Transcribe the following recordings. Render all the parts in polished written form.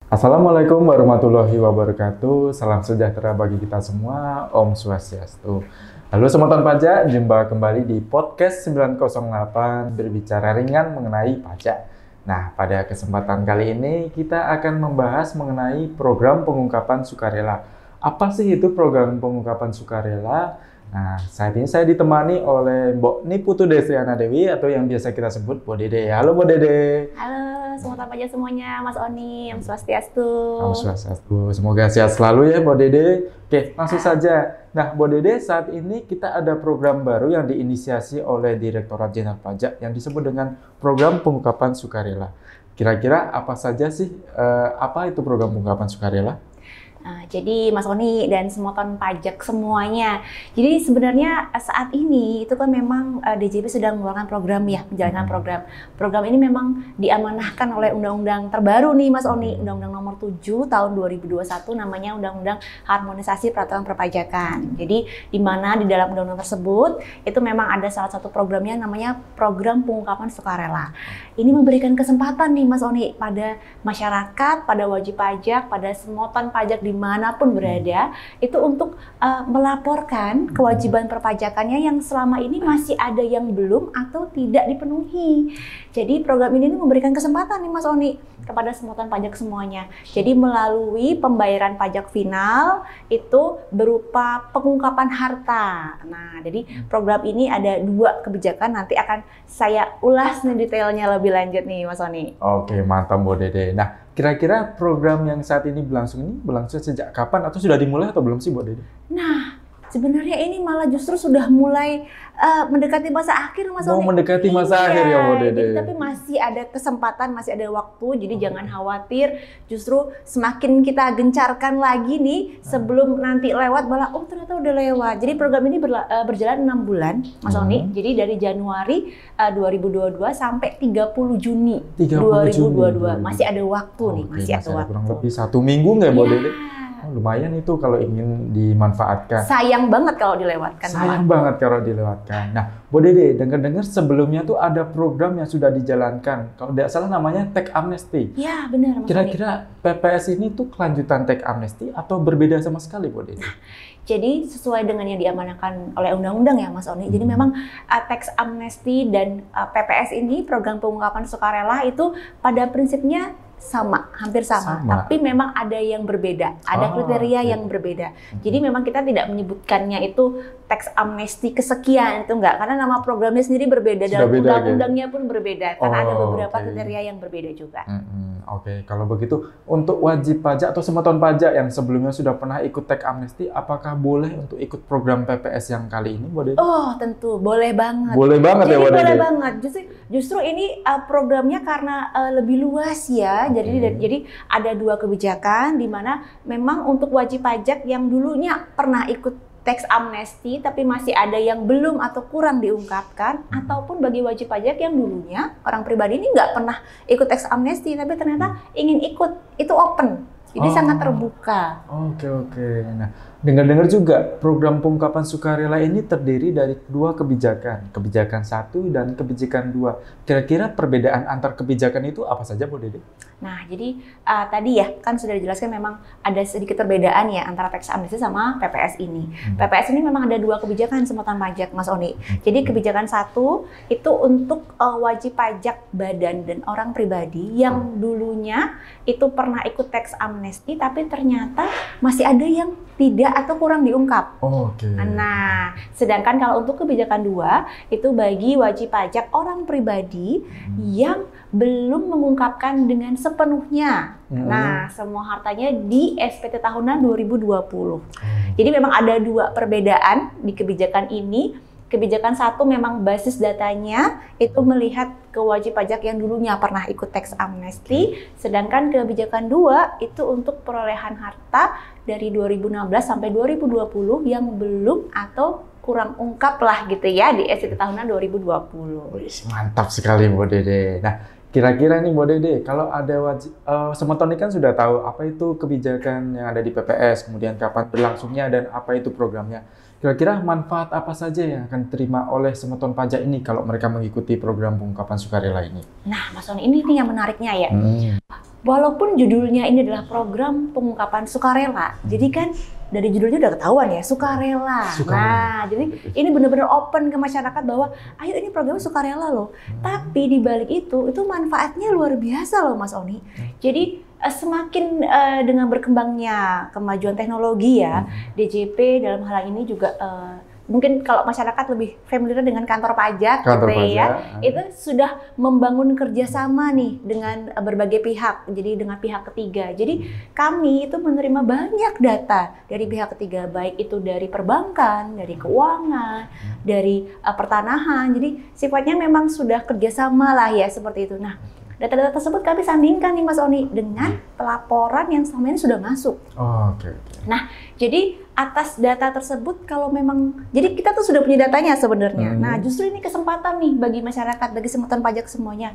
Assalamualaikum warahmatullahi wabarakatuh. Salam sejahtera bagi kita semua. Om Swastiastu. Halo Semoton Pajak, jumpa kembali di podcast 908 berbicara ringan mengenai pajak. Nah, pada kesempatan kali ini kita akan membahas mengenai program pengungkapan sukarela. Apa sih itu program pengungkapan sukarela? Nah, saat ini saya ditemani oleh Mbok Niputu Destriana Dewi atau yang biasa kita sebut Mbok Dede. Halo Mbok Dede. Halo, Semoton Pajak semuanya, Mas Oni, Om Swastiastu. Om Swastiastu. Semoga sehat selalu ya Mbok Dede. Oke, langsung saja. Nah, Mbok Dede, saat ini kita ada program baru yang diinisiasi oleh Direktorat Jenderal Pajak yang disebut dengan Program Pengungkapan Sukarela. Kira-kira apa saja sih, apa itu program pengungkapan sukarela? Nah, jadi Mas Oni dan Semoton Pajak semuanya. Jadi sebenarnya saat ini itu kan memang DJP sedang mengeluarkan program ya, menjalankan program. Program ini memang diamanahkan oleh undang-undang terbaru nih Mas Oni, Undang-Undang Nomor 7 Tahun 2021 namanya Undang-Undang Harmonisasi Peraturan Perpajakan. Jadi di mana di dalam undang-undang tersebut itu memang ada salah satu programnya namanya Program Pengungkapan Sukarela. Ini memberikan kesempatan nih Mas Oni pada masyarakat, pada wajib pajak, pada Semoton Pajak dimanapun berada, itu untuk melaporkan kewajiban perpajakannya yang selama ini masih ada yang belum atau tidak dipenuhi. Jadi program ini memberikan kesempatan nih Mas Oni kepada Semoton Pajak semuanya. Jadi melalui pembayaran pajak final itu berupa pengungkapan harta. Nah, jadi program ini ada dua kebijakan, nanti akan saya ulas nih detailnya lebih lanjut nih Mas Oni. Oke, mantap Mbok Dede. Nah, kira-kira program yang saat ini berlangsung sejak kapan atau sudah dimulai atau belum sih Mbok Dede? Nah, sebenarnya ini malah justru sudah mulai mendekati masa akhir Mas Oni. Mau mendekati masa akhir ya Mbok Dede. Tapi masih ada kesempatan, masih ada waktu, jadi jangan khawatir. Justru semakin kita gencarkan lagi nih sebelum nanti lewat malah oh ternyata udah lewat. Jadi program ini berjalan 6 bulan Mas Oni. Jadi dari Januari 2022 sampai 30 Juni 2022. Masih ada waktu nih, masih ada waktu. Kurang lebih 1 minggu nggak Mbok Dede? Lumayan itu kalau ingin dimanfaatkan. Sayang banget kalau dilewatkan. Sayang banget kalau dilewatkan. Nah, Mbok Dede, dengar-dengar sebelumnya tuh ada program yang sudah dijalankan. Kalau tidak salah namanya Tax Amnesty. Ya, benar Mas. Kira-kira PPS ini tuh kelanjutan Tax Amnesty atau berbeda sama sekali, Mbok Dede? Jadi sesuai dengan yang diamanahkan oleh undang-undang ya Mas Oni. Jadi memang Tax Amnesty dan PPS ini program pengungkapan sukarela itu pada prinsipnya sama, hampir sama. Tapi memang ada yang berbeda, ada kriteria yang berbeda. Jadi memang kita tidak menyebutkannya itu tax amnesty kesekian, itu enggak, karena nama programnya sendiri berbeda dan undang-undangnya pun berbeda, karena ada beberapa kriteria yang berbeda juga. Oke, kalau begitu untuk wajib pajak atau Semoton Pajak yang sebelumnya sudah pernah ikut tax amnesty, apakah boleh untuk ikut program PPS yang kali ini, Mbok Dede? Oh, tentu, boleh banget. Boleh banget ya, Mbok Dede? Boleh banget. Justru ini programnya karena lebih luas ya. Jadi ada dua kebijakan di mana memang untuk wajib pajak yang dulunya pernah ikut tax amnesty tapi masih ada yang belum atau kurang diungkapkan, ataupun bagi wajib pajak yang dulunya orang pribadi ini nggak pernah ikut tax amnesty tapi ternyata ingin ikut, itu open. Jadi sangat terbuka. Oke. Nah, dengar-dengar juga program pengungkapan sukarela ini terdiri dari dua kebijakan. Kebijakan 1 dan kebijakan 2. Kira-kira perbedaan antar kebijakan itu apa saja, Mbok Dede? Nah, jadi tadi ya kan sudah dijelaskan memang ada sedikit perbedaan ya antara tax amnesty sama PPS ini. PPS ini memang ada dua kebijakan Semoton Pajak, Mas Oni. Jadi kebijakan 1 itu untuk wajib pajak badan dan orang pribadi yang dulunya itu pernah ikut tax amnesty tapi ternyata masih ada yang tidak atau kurang diungkap. Nah, sedangkan kalau untuk kebijakan 2 itu bagi wajib pajak orang pribadi yang belum mengungkapkan dengan sepenuhnya. Nah, semua hartanya di SPT tahunan 2020. Jadi memang ada dua perbedaan di kebijakan ini. Kebijakan 1 memang basis datanya itu melihat ke wajib pajak yang dulunya pernah ikut tax amnesty, sedangkan kebijakan 2 itu untuk perolehan harta dari 2016 sampai 2020 yang belum atau kurang ungkap lah gitu ya di SPT tahunan 2020. Mantap sekali Mbok Dede. Nah, kira-kira nih Mbok Dede, kalau ada wajib, Semoton ini kan sudah tahu apa itu kebijakan yang ada di PPS, kemudian kapan berlangsungnya dan apa itu programnya. Kira-kira manfaat apa saja yang akan diterima oleh Semoton Pajak ini kalau mereka mengikuti program pengungkapan sukarela ini? Nah, Mas Oni, ini nih yang menariknya ya. walaupun judulnya ini adalah program pengungkapan sukarela, jadi kan dari judulnya udah ketahuan ya, sukarela. Nah, jadi ini benar-benar open ke masyarakat bahwa ayo ini programnya sukarela loh. Tapi di balik itu manfaatnya luar biasa loh Mas Oni. Jadi semakin dengan berkembangnya kemajuan teknologi ya, DJP dalam hal ini juga mungkin kalau masyarakat lebih familiar dengan kantor pajak, ya, itu sudah membangun kerjasama nih dengan berbagai pihak, jadi dengan pihak ketiga. Jadi kami itu menerima banyak data dari pihak ketiga, baik itu dari perbankan, dari keuangan, dari pertanahan. Jadi sifatnya memang sudah kerjasama lah ya seperti itu. Nah, data-data tersebut kami sandingkan nih Mas Oni dengan pelaporan yang selama ini sudah masuk. Oke. Nah, jadi atas data tersebut kalau memang, jadi kita tuh sudah punya datanya sebenarnya. Nah, justru ini kesempatan nih bagi masyarakat, bagi semutan pajak semuanya.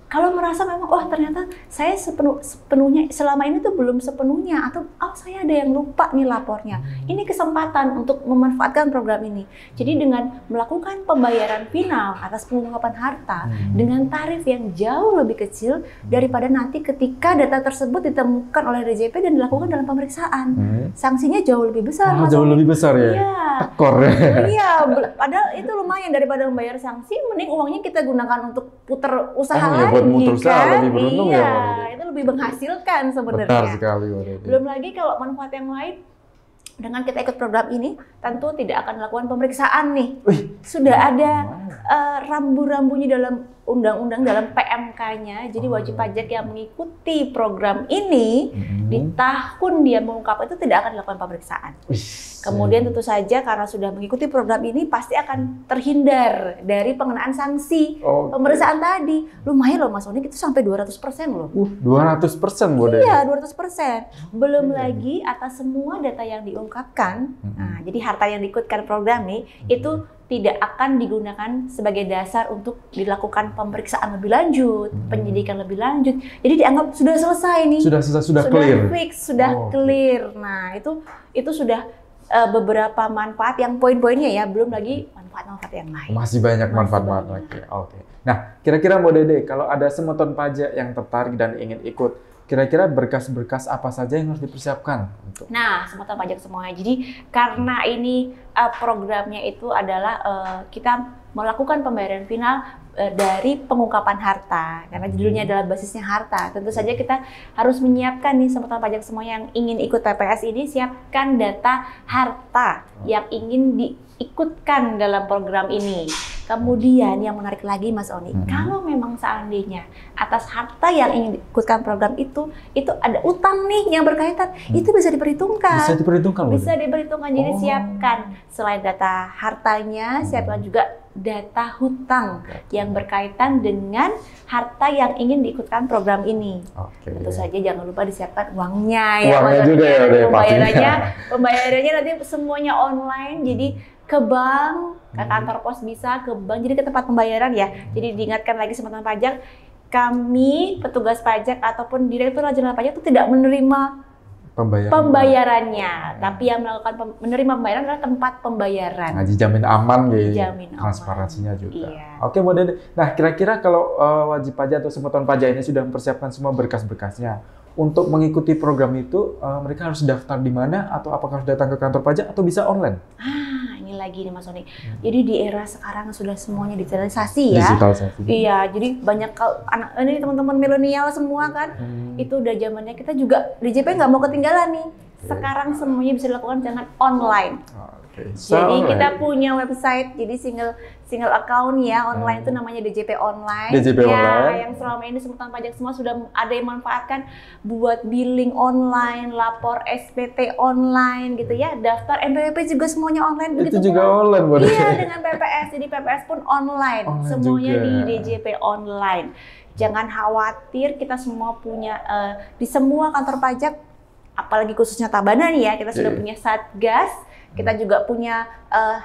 Kalau merasa memang, oh ternyata saya sepenuhnya selama ini tuh belum sepenuhnya, atau saya ada yang lupa nih lapornya. Ini kesempatan untuk memanfaatkan program ini. Jadi dengan melakukan pembayaran final atas pengungkapan harta dengan tarif yang jauh lebih kecil daripada nanti ketika data tersebut ditemukan oleh DJP dan dilakukan dalam pemeriksaan. Sanksinya jauh lebih besar. Jauh lebih besar ya? Iya. Tekor ya? Iya, padahal itu lumayan daripada membayar sanksi, mending uangnya kita gunakan untuk putar usaha lagi. Buat muter usaha lebih beruntung ya. Itu lebih menghasilkan sebenarnya. Benar sekali. Belum lagi kalau manfaat yang lain, dengan kita ikut program ini, tentu tidak akan melakukan pemeriksaan nih. Sudah ada rambu-rambunya dalam undang-undang, dalam PMK-nya. Jadi wajib pajak yang mengikuti program ini di tahun dia mengungkap itu tidak akan dilakukan pemeriksaan. Kemudian tentu saja karena sudah mengikuti program ini pasti akan terhindar dari pengenaan sanksi pemeriksaan tadi. Lumayan loh Mas Oni, itu sampai 200% loh. 200% boleh? Iya, 200%. Belum lagi atas semua data yang diungkapkan. Nah, jadi harta yang diikutkan program nih itu tidak akan digunakan sebagai dasar untuk dilakukan pemeriksaan lebih lanjut, penyidikan lebih lanjut. Jadi dianggap sudah selesai nih. Sudah clear. Fix, sudah clear. Nah, itu sudah beberapa manfaat yang poin-poinnya ya, belum lagi manfaat-manfaat yang lain. Masih banyak manfaat-manfaat lagi. Oke. Nah, kira-kira Mbak Dede, kalau ada semutan pajak yang tertarik dan ingin ikut, kira-kira berkas-berkas apa saja yang harus dipersiapkan? Nah, semutan pajak semuanya. Jadi karena ini programnya itu adalah kita melakukan pembayaran final dari pengungkapan harta, karena judulnya adalah basisnya harta. Tentu saja kita harus menyiapkan nih semutan pajak semua yang ingin ikut PPS ini, siapkan data harta yang ingin diikutkan dalam program ini. Kemudian yang menarik lagi Mas Oni, kalau memang seandainya atas harta yang ingin diikutkan program itu ada utang nih yang berkaitan, itu bisa diperhitungkan. Bisa diperhitungkan. Bisa diperhitungkan. Jadi siapkan selain data hartanya, siapkan juga data hutang yang berkaitan dengan harta yang ingin diikutkan program ini. Tentu saja jangan lupa disiapkan uangnya ya. Uangnya juga ya. Pembayarannya nanti semuanya online. Jadi ke bank, ke kantor pos bisa, ke bank, jadi ke tempat pembayaran ya. Jadi diingatkan lagi semutan pajak, kami petugas pajak ataupun direktur jenderal pajak itu tidak menerima pembayarannya, tapi yang melakukan menerima pembayaran adalah tempat pembayaran. Nah, dijamin aman gitu. Dijamin transparansinya juga. Iya. Oke, Mbak Dede. Nah, kira-kira kalau wajib pajak atau semutan pajak ini sudah mempersiapkan semua berkas-berkasnya, untuk mengikuti program itu mereka harus daftar di mana, atau apakah harus datang ke kantor pajak atau bisa online? Ini lagi nih Mas Oni. Jadi di era sekarang sudah semuanya digitalisasi ya. Digitalisasi. Iya, jadi banyak anak ini teman-teman milenial semua kan. Itu udah zamannya, kita juga DJP nggak mau ketinggalan nih. Sekarang semuanya bisa dilakukan dengan online. Jadi kita punya website, jadi single account ya, online itu namanya DJP Online. DJP Online. Yang selama ini semutan pajak semua sudah ada yang manfaatkan buat billing online, lapor SPT online gitu ya, daftar NPWP juga semuanya online. Itu juga online, Mbak. Iya, dengan PPS, jadi PPS pun online semuanya juga. Di DJP Online. Jangan khawatir, kita semua punya di semua kantor pajak, apalagi khususnya Tabanan ya, kita sudah punya Satgas. Kita juga punya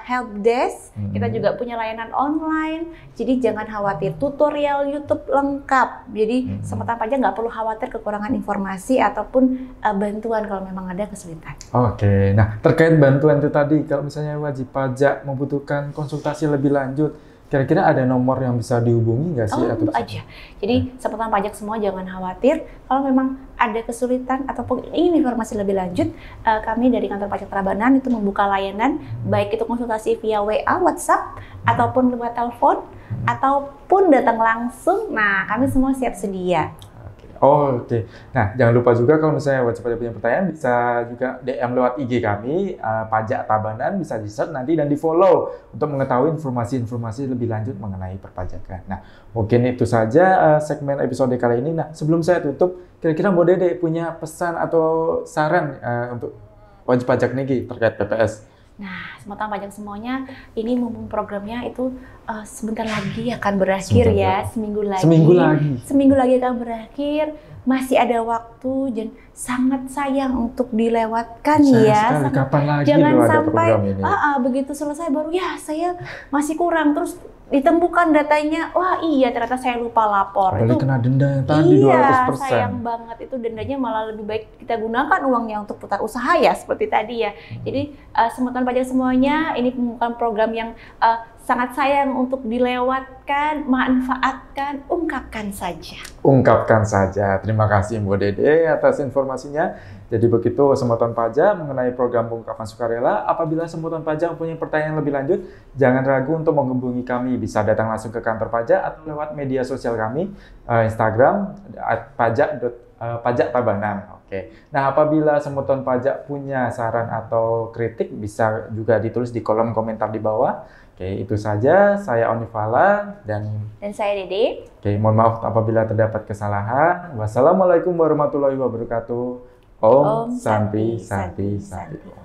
help desk, kita juga punya layanan online. Jadi jangan khawatir, tutorial YouTube lengkap. Jadi semutan pajak nggak perlu khawatir kekurangan informasi ataupun bantuan kalau memang ada kesulitan. Oke, nah terkait bantuan itu tadi, kalau misalnya wajib pajak membutuhkan konsultasi lebih lanjut, kira-kira ada nomor yang bisa dihubungi nggak sih? Tentu aja. Jadi seputar pajak semua jangan khawatir. Kalau memang ada kesulitan ataupun ingin informasi lebih lanjut, kami dari kantor pajak Tabanan itu membuka layanan, baik itu konsultasi via WA, WhatsApp, ataupun lewat telepon, ataupun datang langsung. Nah, kami semua siap sedia. Oke. Nah, jangan lupa juga kalau misalnya wajib pajak punya pertanyaan, bisa juga DM lewat IG kami, Pajak Tabanan, bisa di-search nanti dan di-follow untuk mengetahui informasi-informasi lebih lanjut mengenai perpajakan. Nah, mungkin itu saja segmen episode kali ini. Nah, sebelum saya tutup, kira-kira Mbak Dede punya pesan atau saran untuk wajib pajak nih terkait PPS? Nah, semoga pajak semuanya, ini mumpung programnya itu sebentar lagi akan berakhir ya, seminggu lagi. Seminggu lagi akan berakhir, masih ada waktu dan sangat sayang untuk dilewatkan ya. Sekali, kapan lagi jangan ada sampai program ini? Begitu selesai baru ya saya masih kurang, terus ditemukan datanya, wah iya ternyata saya lupa lapor. Boleh kena denda yang tadi 200%. Iya, sayang banget itu dendanya, malah lebih baik kita gunakan uangnya untuk putar usaha ya, seperti tadi ya. Jadi semutan pajak semuanya, ini bukan program yang sangat sayang untuk dilewatkan, manfaatkan, ungkapkan saja. Ungkapkan saja. Terima kasih Mbak Dede atas informasinya. Jadi begitu semutan pajak mengenai program pengungkapan sukarela. Apabila semutan pajak mempunyai pertanyaan lebih lanjut, jangan ragu untuk menghubungi kami. Bisa datang langsung ke kantor pajak atau lewat media sosial kami, Instagram pajak Tabanan. Oke. Nah, apabila semutan pajak punya saran atau kritik, bisa juga ditulis di kolom komentar di bawah. Oke, itu saja. Saya Onifala dan saya Dede. Oke, mohon maaf apabila terdapat kesalahan. Wassalamualaikum warahmatullahi wabarakatuh. Om Santi Santi Santi.